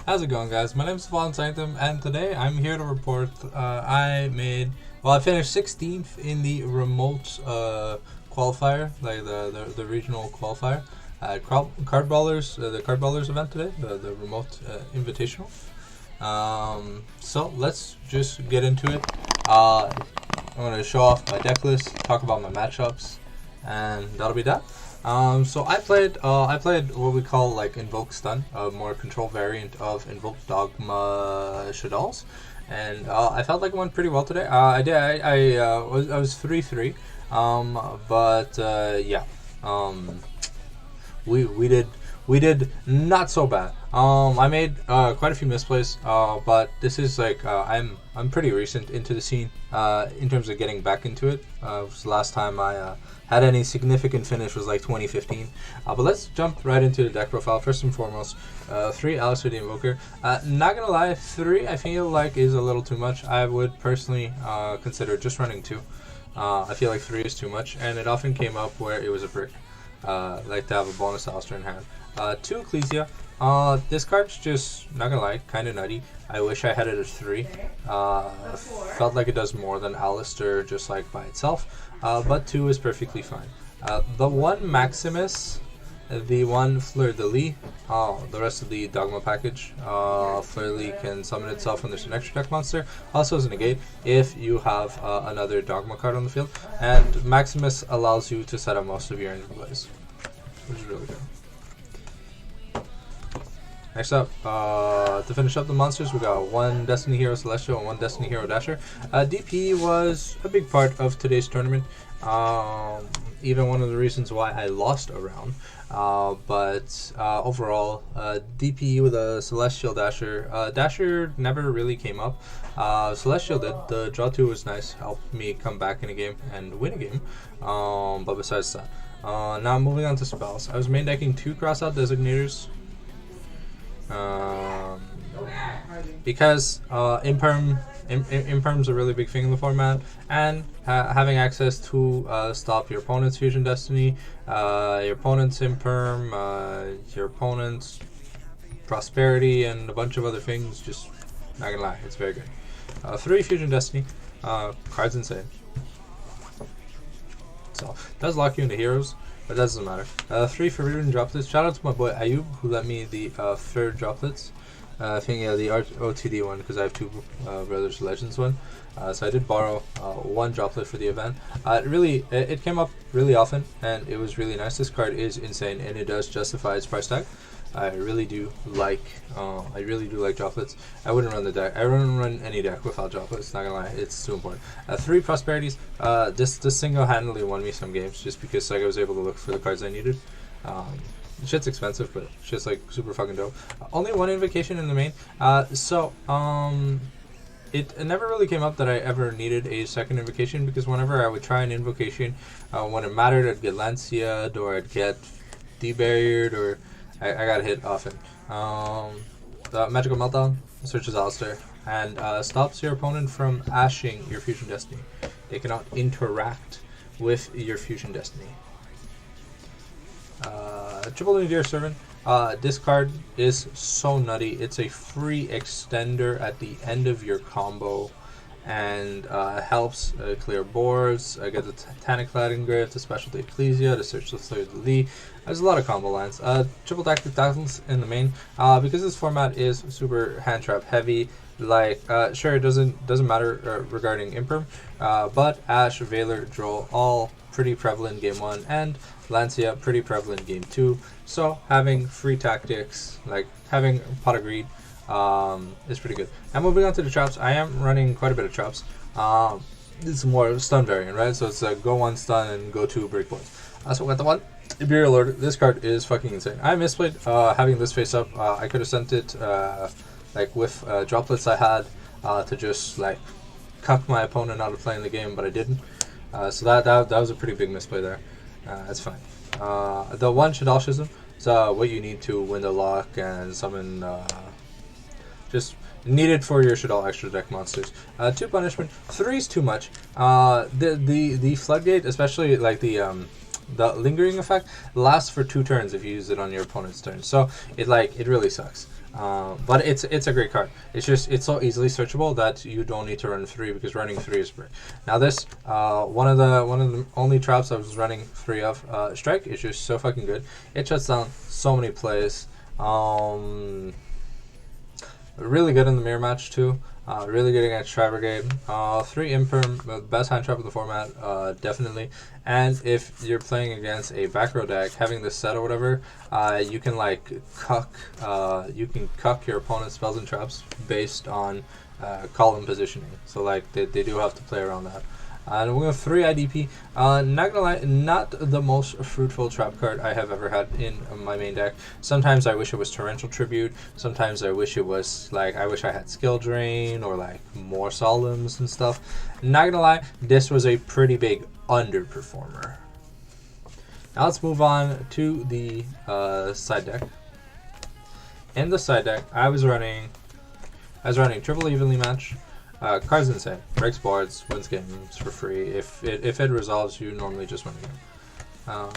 How's it going, guys? My name is Vaughn Sanctum, and today I'm here to report I finished 16th in the remote qualifier, like the regional qualifier at CardBrawlers, the CardBrawlers event today, the remote invitational. So let's just get into it. I'm going to show off my deck list, talk about my matchups, and that'll be that. So I played what we call like Invoke Stun, a more control variant of Invoke Dogma Shaddolls, and I felt like it went pretty well today. I was 3-3, yeah, we did not so bad. I made quite a few misplays, but this is like I'm pretty recent into the scene in terms of getting back into it. The last time I had any significant finish was like 2015. But let's jump right into the deck profile. First and foremost, 3 Alistair the Invoker. Not gonna lie, 3 I feel like is a little too much. I would personally consider just running 2. I feel like 3 is too much, and it often came up where it was a brick. Like to have a bonus Alistair in hand. 2 Ecclesia. This card's just, not gonna lie, kind of nutty. I wish I had it as 3. Felt like it does more than Alistair just like by itself. But 2 is perfectly fine. The 1 Maximus, the 1 Fleur-de-Lis, the rest of the Dogma package. Fleur-de-Lis can summon itself when there's an extra deck monster. Also as a negate if you have another Dogma card on the field. And Maximus allows you to set up most of your engine plays, which is really good. Next up, to finish up the monsters, we got 1 Destiny Hero Celestial and 1 Destiny Hero Dasher. DP was a big part of today's tournament. Even one of the reasons why I lost a round. But overall, DP with a Celestial Dasher. Dasher never really came up. Celestial did. The draw 2 was nice, helped me come back in a game and win a game. But besides that, now moving on to spells. I was main decking 2 Crossout Designators. Because Imperm's a really big thing in the format, and having access to stop your opponent's Fusion Destiny, your opponent's Imperm, your opponent's Prosperity, and a bunch of other things, just not gonna lie, it's very good. 3 Fusion Destiny, card's insane. So, does lock you into heroes, but that doesn't matter. 3 Forbidden Droplets. Shout out to my boy Ayub who lent me the 3rd Droplets. I think the OTD one, because I have 2 Brothers Legends one. So I did borrow 1 droplet for the event. It came up really often, and it was really nice. This card is insane, and it does justify its price tag. I really do like droplets. I wouldn't run the deck. I wouldn't run any deck without droplets. Not gonna lie, it's too important. 3 Prosperities. This single-handedly won me some games just because like I was able to look for the cards I needed. Shit's expensive, but shit's like super fucking dope. Only 1 invocation in the main. It never really came up that I ever needed a 2nd invocation, because whenever I would try an invocation, when it mattered, I'd get Lancia, or I'd get debarriered, or I got hit often. The Magical Meltdown searches Alistair and stops your opponent from ashing your Fusion Destiny. They cannot interact with your Fusion Destiny. Triple Nadir Servant. This card is so nutty. It's a free extender at the end of your combo, and helps clear boards. I get the Titanic Cladding Grave, the Specialty Ecclesia, to search the Fleur-de-Lis. There's a lot of combo lines. Triple Tactic Battles in the main, because this format is super hand trap heavy. Like, sure, it doesn't matter regarding Imperm, but Ash, Valor, Droll, all pretty prevalent game 1, and Lancia pretty prevalent game 2. So having free tactics, like having Pot of Greed, is pretty good. And moving on to the traps, I am running quite a bit of traps. It's more stun variant, right? So it's a go 1 stun and go 2 breakpoints. So we got the 1 Imperial Lord. This card is fucking insane. I misplayed having this face up. I could have sent it like with droplets I had to just like cuck my opponent out of playing the game, but I didn't. So that was a pretty big misplay there. That's fine. The 1 Shaddol Schism is what you need to win the lock and summon, just needed for your Shaddol extra deck monsters. 2 Punishment. 3 is too much. The Floodgate, especially like the lingering effect, lasts for 2 turns if you use it on your opponent's turn. So it really sucks. But it's a great card. It's so easily searchable that you don't need to run 3 because running 3 is great. Now this one of the only traps I was running 3 of. Strike is just so fucking good. It shuts down so many plays. Really good in the mirror match too. Really good against Tri Brigade. 3 Imperm, best hand trap in the format, definitely. And if you're playing against a back row deck, having this set or whatever, you can like cuck your opponent's spells and traps based on column positioning. So like they do have to play around that. And we have 3 IDP. Not gonna lie, not the most fruitful trap card I have ever had in my main deck. Sometimes I wish it was Torrential Tribute. Sometimes I wish it was like, I wish I had Skill Drain or like more Solemns and stuff. Not gonna lie, this was a pretty big underperformer. Now let's move on to the side deck. In the side deck, I was running Triple Evenly Match. Card's insane. Breaks boards, wins games for free. If it resolves, you normally just win a game.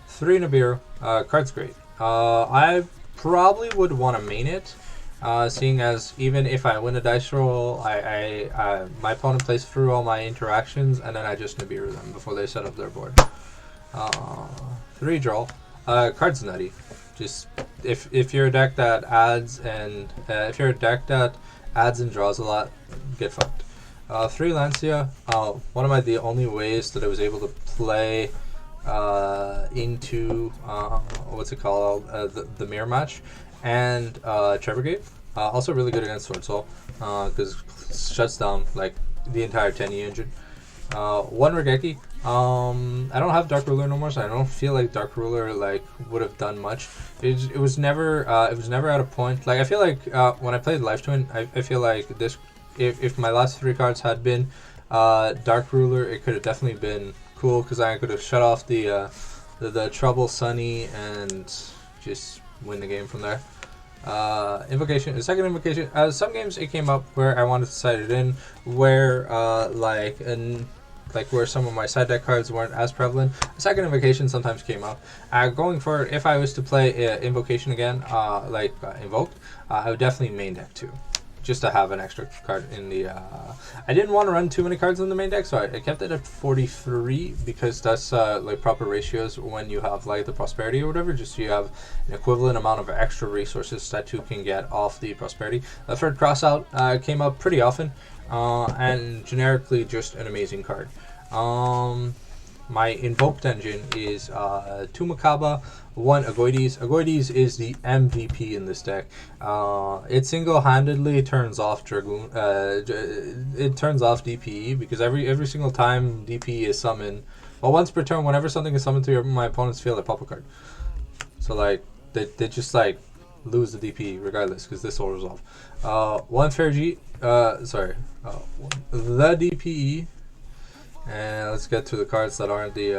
3 Nibiru. Card's great. I probably would want to main it, seeing as even if I win a dice roll, my opponent plays through all my interactions, and then I just Nibiru them before they set up their board. 3 Draw. Card's nutty. Just if you're a deck that adds and draws a lot, get fucked. 3 Lancia. One of the only ways that I was able to play into what's it called, the mirror match, and Tri Brigade. Also really good against Sword Soul because it shuts down like the entire 10E engine. 1 Regeki. I don't have Dark Ruler no more, so I don't feel like Dark Ruler like would have done much. It was never at a point. Like I feel like when I played Life Twin, I feel like this. If my last 3 cards had been Dark Ruler, it could have definitely been cool because I could have shut off the Trouble Sunny and just win the game from there. Invocation, the second Invocation. Some games it came up where I wanted to side it in, where where some of my side deck cards weren't as prevalent. The second Invocation sometimes came up. Going forward, if I was to play Invocation again, Invoked, I would definitely main deck 2. Just to have an extra card in the... I didn't want to run too many cards in the main deck, so I kept it at 43 because that's like proper ratios when you have like the Prosperity or whatever, just so you have an equivalent amount of extra resources that you can get off the Prosperity. The third Crossout came up pretty often, and generically just an amazing card. My invoked engine is 2 Makaba, 1 Agoides. Agoides is the MVP in this deck. It single-handedly turns off Dragoon. It turns off DPE because every single time DPE is summoned, well, once per turn, whenever something is summoned to my opponent's field, I pop a card. So like they just like lose the DPE regardless because this will resolve. 1 Fergie. The DPE. And let's get to the cards that aren't the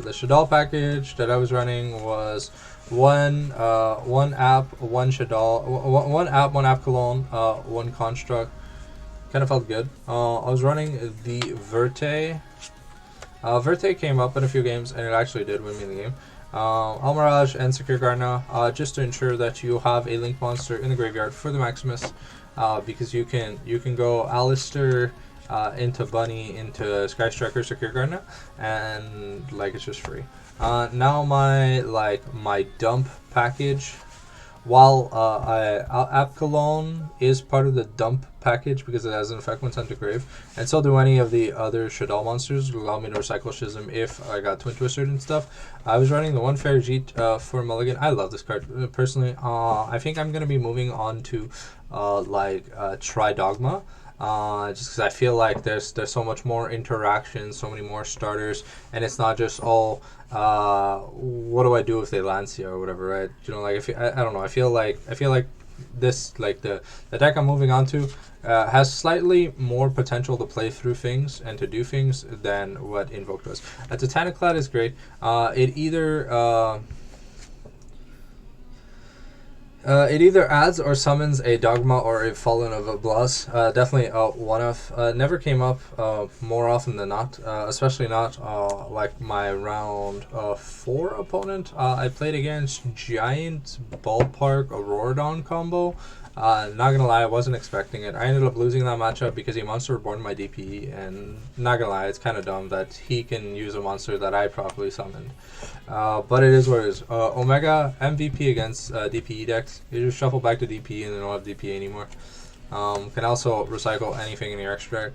Shadal package that I was running was one app, 1 Shadal, one app cologne, 1 construct. Kind of felt good. I was running the Verte. Verte came up in a few games and it actually did win me the game. Almirage and Secure Garna, just to ensure that you have a link monster in the graveyard for the Maximus, because you can go Alistair into Bunny, into Sky Striker, Secure Gardener, and like it's just free. Now my dump package, while App Cologne is part of the dump package because it has an effect when sent to grave, and so do any of the other Shadal monsters, allow me to recycle Schism if I got Twin Twisted and stuff. I was running the 1 Fergie for Mulligan. I love this card personally. I think I'm gonna be moving on to Tri-Dogma. Just because I feel like there's so much more interaction, so many more starters, and it's not just all what do I do if they Lancia or whatever, right? You know, like I don't know. I feel like this, like the deck I'm moving on to has slightly more potential to play through things and to do things than what Invoked was. Titaniclad is great. It either It either adds or summons a Dogma or a Fallen of Ablas. Definitely one of. Never came up more often than not, especially not like my round 4 opponent. I played against Giant Ballpark Auroradon combo. Not gonna lie, I wasn't expecting it. I ended up losing that matchup because he Monster Reborn my DP, and not gonna lie, it's kind of dumb that he can use a monster that I properly summoned. But it is what it is. Omega MVP against DPE decks. You just shuffle back to DPE and then don't have DPE anymore. Can also recycle anything in your extra deck.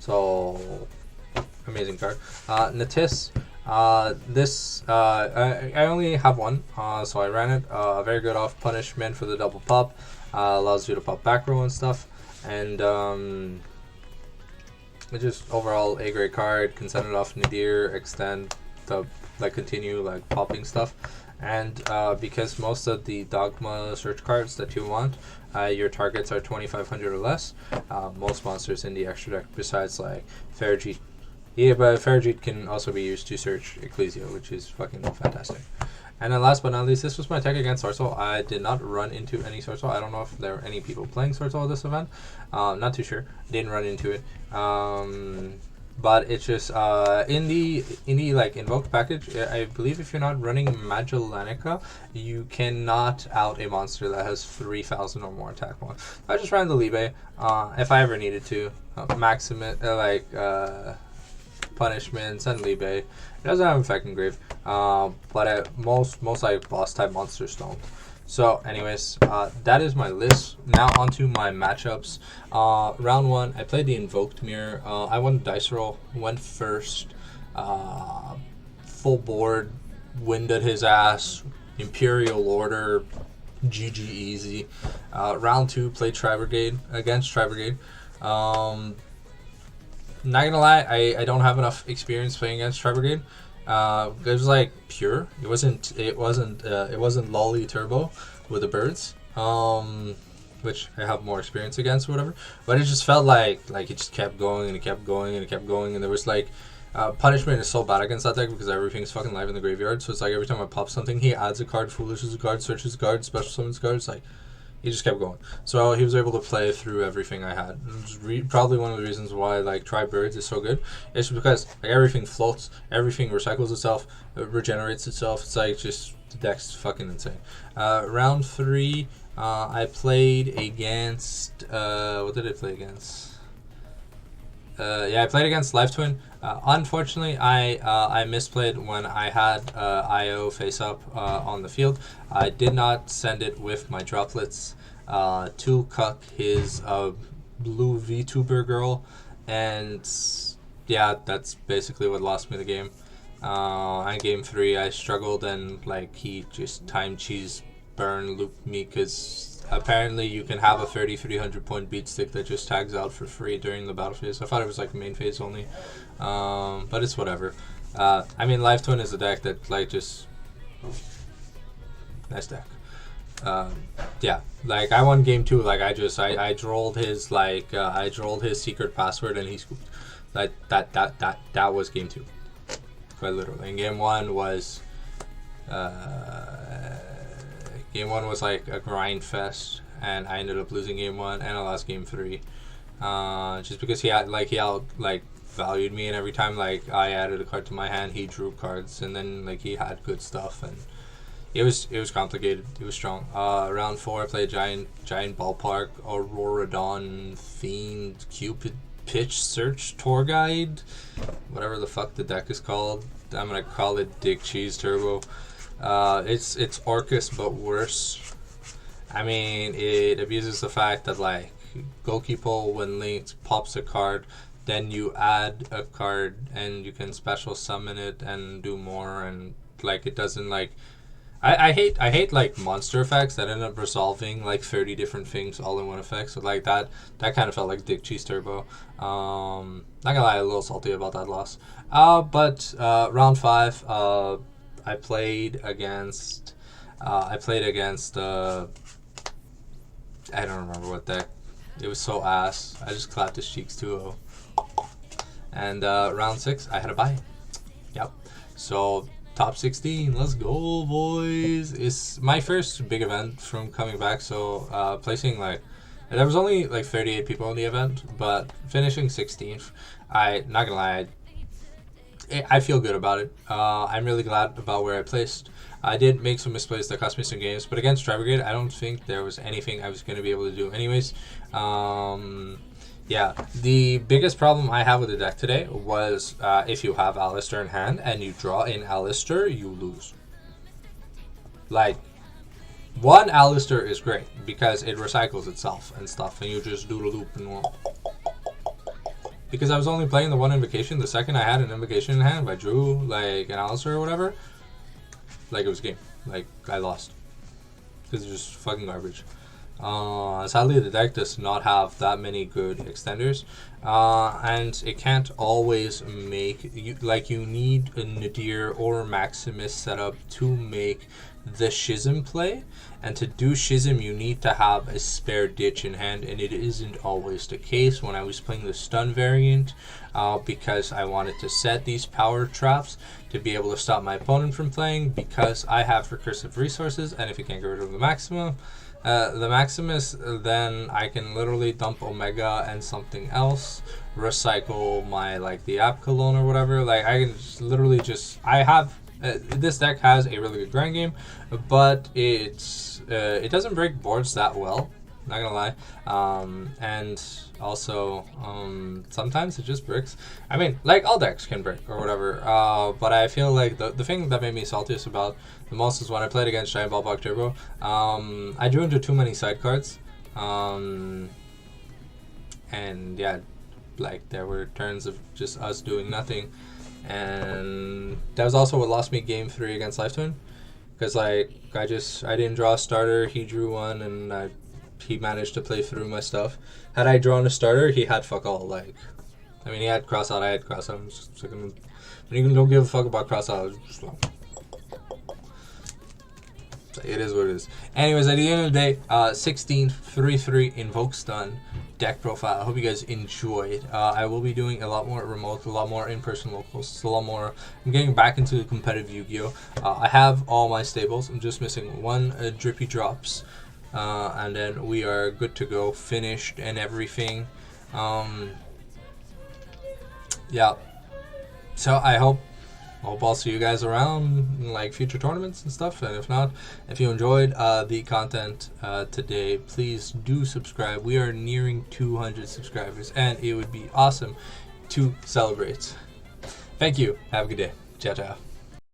So, amazing card. Natis. I only have one, so I ran it. Very good off punishment for the double pop. Allows you to pop back row and stuff. And it's just overall a great card. Can send it off Nadir, extend the continue popping stuff. And because most of the Dogma search cards that you want, your targets are 2,500 or less. Most monsters in the extra deck, besides Ferrojeet. Yeah, but Ferrojeet can also be used to search Ecclesia, which is fucking fantastic. And then last but not least, this was my tech against Sorcel. I did not run into any Sorcel. I don't know if there were any people playing Sorcel at this event. Not too sure. Didn't run into it. But it's just in the Invoke package, I believe if you're not running Magellanica, you cannot out a monster that has 3,000 or more attack power. I just ran the Libe if I ever needed to. Punishments and Libe. It doesn't have Effect Engrave, but most boss type monsters don't. So anyways, that is my list. Now onto my matchups. Round 1, I played the Invoked Mirror. I won the dice roll, went first, full board, winded his ass, Imperial Order, GG easy. Round 2, played Tri-Brigade against Tri-Brigade. Not gonna lie, I don't have enough experience playing against Tri-Brigade. It was pure. It wasn't Lolly Turbo with the birds, which I have more experience against or whatever. But it just felt like it just kept going and it kept going and it kept going, and there was punishment is so bad against that deck because everything's fucking live in the graveyard. So it's every time I pop something, he adds a card, foolishes a card, searches a card, special summons cards. He just kept going. So he was able to play through everything I had. Probably one of the reasons why Tri-Birds is so good. It's because everything floats, everything recycles itself, it regenerates itself. It's just the deck's fucking insane. Round 3, I played against what did I play against? I played against Life Twin. Unfortunately, I misplayed when I had IO face up on the field. I did not send it with my droplets to cuck his blue VTuber girl, and yeah, that's basically what lost me the game. On game 3, I struggled, and he just time cheese burn looped me because apparently you can have a 3,300 point beat stick that just tags out for free during the battle phase. I thought it was main phase only, but it's whatever. Life Twin is a deck that just nice deck. I won game 2. I drolled his I drolled his secret password and he scooped. That was game 2, quite literally. And game 1 was a grind fest, and I ended up losing game 1 and I lost game 3. Just because he had valued me, and every time I added a card to my hand, he drew cards, and then he had good stuff, and it was complicated. It was strong. Round 4, I played Giant Ballpark, Auroradon, Fiend, Cupid, Pitch, Search, Tour Guide, whatever the fuck the deck is called. I'm gonna call it Dick Cheese Turbo. It's Orcus but worse. It abuses the fact that Goalkeeper, when linked, pops a card, then you add a card and you can special summon it and do more, and it doesn't I hate monster effects that end up resolving 30 different things all in one effect. So that kind of felt like Dick Cheese Turbo. Not gonna lie, a little salty about that loss. But round 5, I played against I don't remember what deck. It was so ass. I just clapped his cheeks 2-0. And round 6, I had a bye. Yep. So top 16. Let's go, boys. It's my first big event from coming back, so placing like, there was only like 38 people in the event, but finishing 16th, not gonna lie, I feel good about it. I'm really glad about where I placed. I did make some misplays that cost me some games, but against Tri-Brigade, I don't think there was anything I was going to be able to do anyways. Yeah, the biggest problem I have with the deck today was if you have Alistair in hand and you draw in Alistair, you lose. Like, one Alistair is great because it recycles itself and stuff, and you just do the loop and because I was only playing the one invocation. The second I had an invocation in hand, if I drew like an Alistair or whatever, like it was game. Like I lost because it's just fucking garbage. Sadly, the deck does not have that many good extenders, and it can't always make you need a Nadir or Maximus setup to make the Schism play, and to do Schism you need to have a spare ditch in hand, and it isn't always the case. When I was playing the stun variant, because I wanted to set these power traps to be able to stop my opponent from playing, because I have recursive resources, and if you can't get rid of the Maximus, then I can literally dump Omega and something else, recycle my the App Cologne or whatever. Like I can just literally I have this deck has a really good grind game, but it doesn't break boards that well, not gonna lie, and also sometimes it just bricks. I mean, like all decks can brick or whatever, but I feel like the thing that made me saltiest about the most is when I played against Giant Ball Buck Turbo. I drew into too many side cards, and yeah, like there were turns of just us doing nothing. And that was also what lost me game 3 against Life Twin, because like I didn't draw a starter, he drew one, and he managed to play through my stuff. Had I drawn a starter, he had fuck all. Like, I mean, he had cross out, I had cross out. I'm just like, when you don't give a fuck about cross out, just like, it is what it is. Anyways, at the end of the day, 16 3-3 Invoke Stun deck profile. I hope you guys enjoyed. I will be doing a lot more remote, a lot more in-person locals, a lot more. I'm getting back into the competitive Yu-Gi-Oh! I have all my stables. I'm just missing one drippy drops, and then we are good to go, finished and everything. Yeah. So I hope I'll see you guys around in like future tournaments and stuff, and if not, if you enjoyed the content today, please do subscribe. We are nearing 200 subscribers, and it would be awesome to celebrate. Thank you. Have a good day. Ciao, ciao.